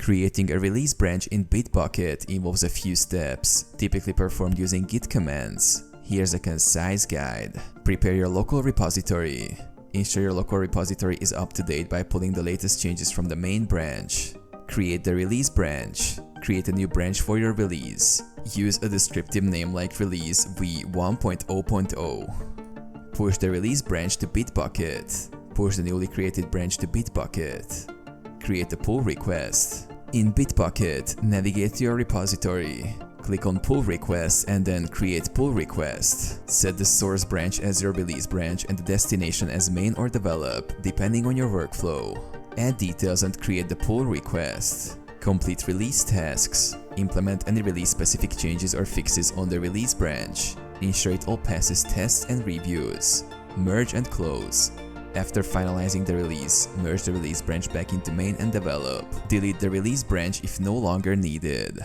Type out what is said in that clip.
Creating a release branch in Bitbucket involves a few steps, typically performed using git commands. Here's a concise guide. Prepare your local repository. Ensure your local repository is up to date by pulling the latest changes from the main branch. Create the release branch. Create a new branch for your release. Use a descriptive name like release v1.0.0. Push the release branch to Bitbucket. Push the newly created branch to Bitbucket. Create a pull request. In Bitbucket, navigate to your repository. Click on Pull Request and then Create Pull Request. Set the source branch as your release branch and the destination as main or develop, depending on your workflow. Add details and create the pull request. Complete release tasks. Implement any release-specific changes or fixes on the release branch. Ensure it all passes tests and reviews. Merge and close. After finalizing the release, merge the release branch back into main and develop. Delete the release branch if no longer needed.